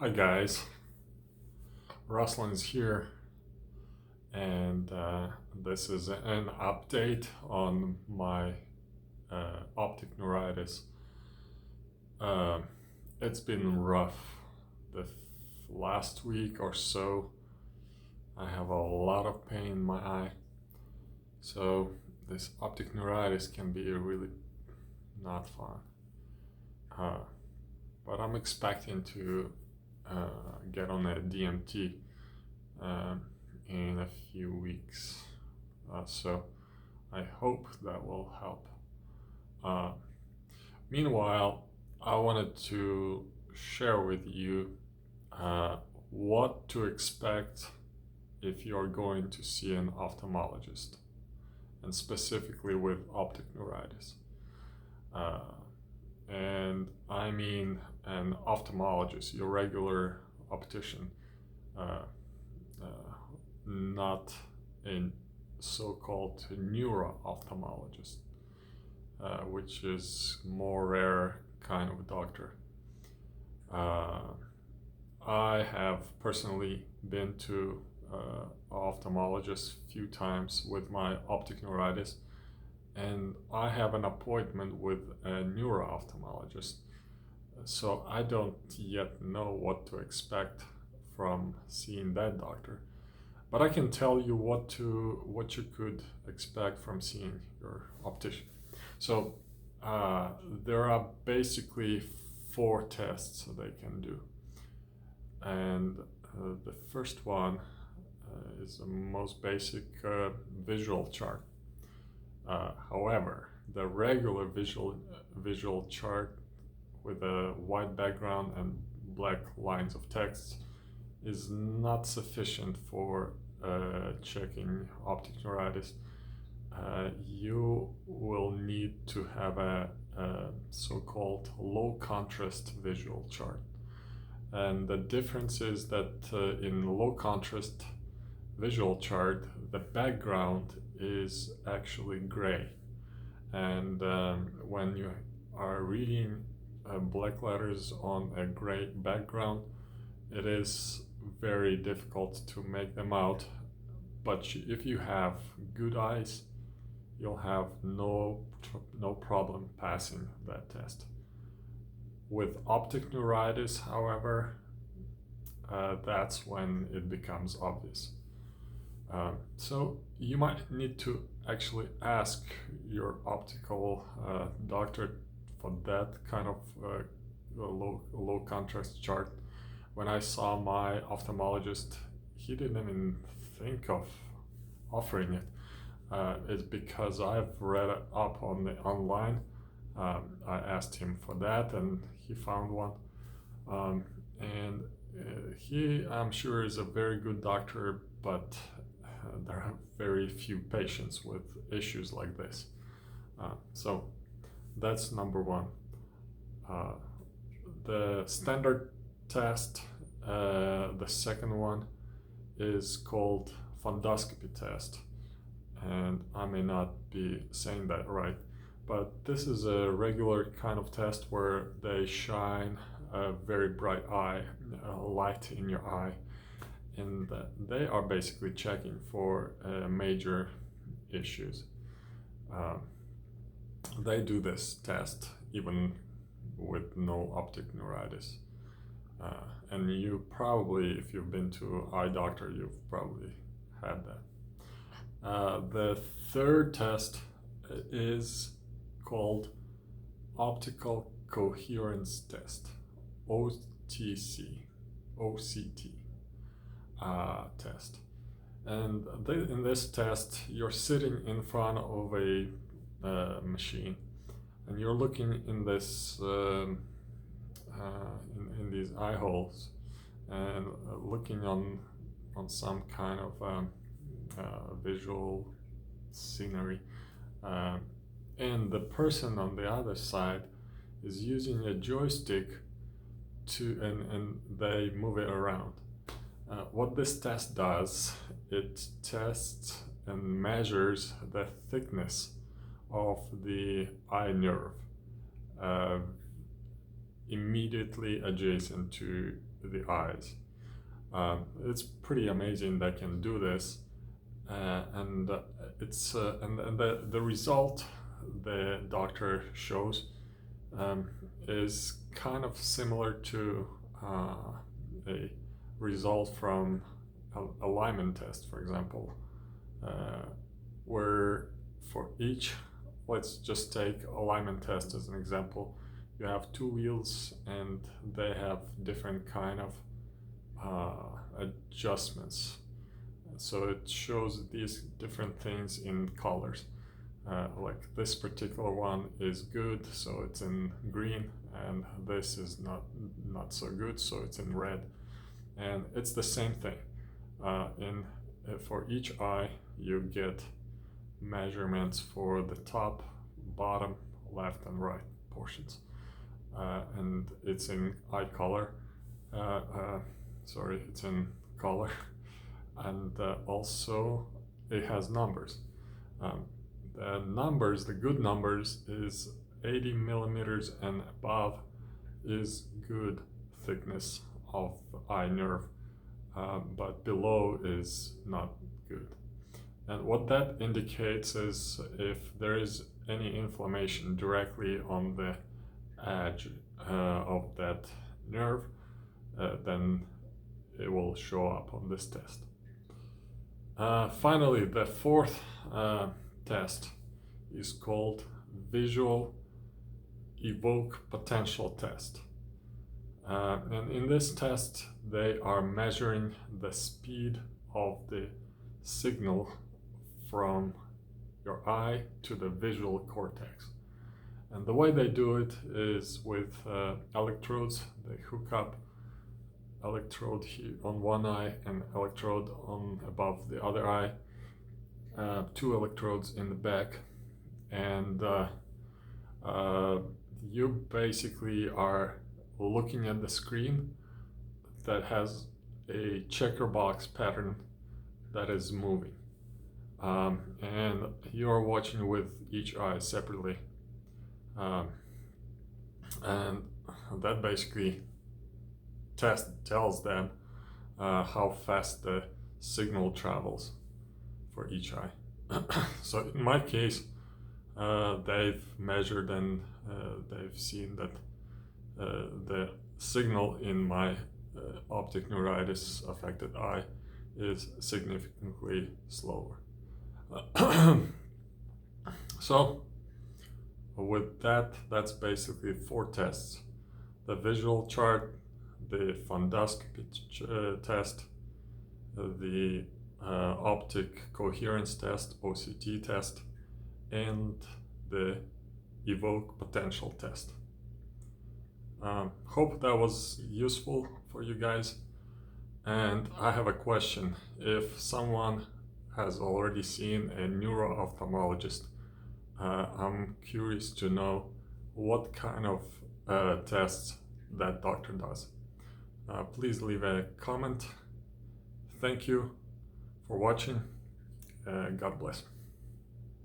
Hi guys, Ruslan is here, and this is an update on my optic neuritis. Uh, it's been rough the last week or so. I have a lot of pain in my eye, so this optic neuritis can be really not fun. But I'm expecting to get on a DMT uh, in a few weeks. So I hope that will help. Uh, Meanwhile, I wanted to share with you what to expect if you're going to see an ophthalmologist, and specifically with optic neuritis. Uh, and I mean an ophthalmologist, your regular optician, uh, not a so-called neuro-ophthalmologist, which is more rare kind of doctor. I have personally been to ophthalmologist a few times with my optic neuritis, and I have an appointment with a neuro-ophthalmologist. So I don't yet know what to expect from seeing that doctor. But I can tell you what you could expect from seeing your optician. So there are basically 4 tests they can do, and the first one is the most basic visual chart. However, the regular visual chart with a white background and black lines of text is not sufficient for checking optic neuritis. You will need to have a so-called low contrast visual chart. And the difference is that in low contrast visual chart, the background is actually gray. And when you are reading black letters on a gray background, it is very difficult to make them out. But if you have good eyes, you'll have no problem passing that test. With optic neuritis, however, that's when it becomes obvious. So you might need to actually ask your optical doctor for that kind of low contrast chart. When I saw my ophthalmologist, he didn't even think of offering it. It's because I've read it up on the online. I asked him for that, and he found one. And he, I'm sure, is a very good doctor, but there are very few patients with issues like this. So that's number one. The standard test, the second one, is called fundoscopy test, and I may not be saying that right, but this is a regular kind of test where they shine a very bright light in your eye, and they are basically checking for major issues. They do this test even with no optic neuritis. And you probably, if you've been to eye doctor, you've probably had that. The third test is called optical coherence test, OTC, OCT test. And in this test, you're sitting in front of a machine, and you're looking in this in these eye holes, and looking on some kind of visual scenery, and the person on the other side is using a joystick and they move it around. What this test does, it tests and measures the thickness of the eye nerve immediately adjacent to the eyes. It's pretty amazing they can do this, and the result the doctor shows is kind of similar to a result from a Lyman test, for example, where for each, let's just take a Lyman test as an example. You have two wheels and they have different kind of adjustments. So it shows these different things in colors. Like this particular one is good, so it's in green, and this is not so good, so it's in red. And it's the same thing. For each eye, you get measurements for the top, bottom, left, and right portions, and it's in eye color. It's in color, and also it has numbers. The good numbers is 80 millimeters and above is good thickness of eye nerve, but below is not good. And what that indicates is if there is any inflammation directly on the edge of that nerve, then it will show up on this test. Finally, the fourth test is called visual evoke potential test. And in this test, they are measuring the speed of the signal from your eye to the visual cortex. And the way they do it is with electrodes. They hook up electrode here on one eye and electrode on above the other eye, two electrodes in the back, and you basically are looking at the screen that has a checker box pattern that is moving, and you are watching with each eye separately, and that basically tells them how fast the signal travels for each eye. So in my case, they've measured and they've seen that the signal in my optic neuritis affected eye is significantly slower. So with that, that's basically 4 tests: the visual chart, the fundoscopy test, the optic coherence test, OCT test, and the evoke potential test. Hope that was useful for you guys. And I have a question. If someone has already seen a neuro-ophthalmologist, I'm curious to know what kind of tests that doctor does. Please leave a comment. Thank you for watching. God bless.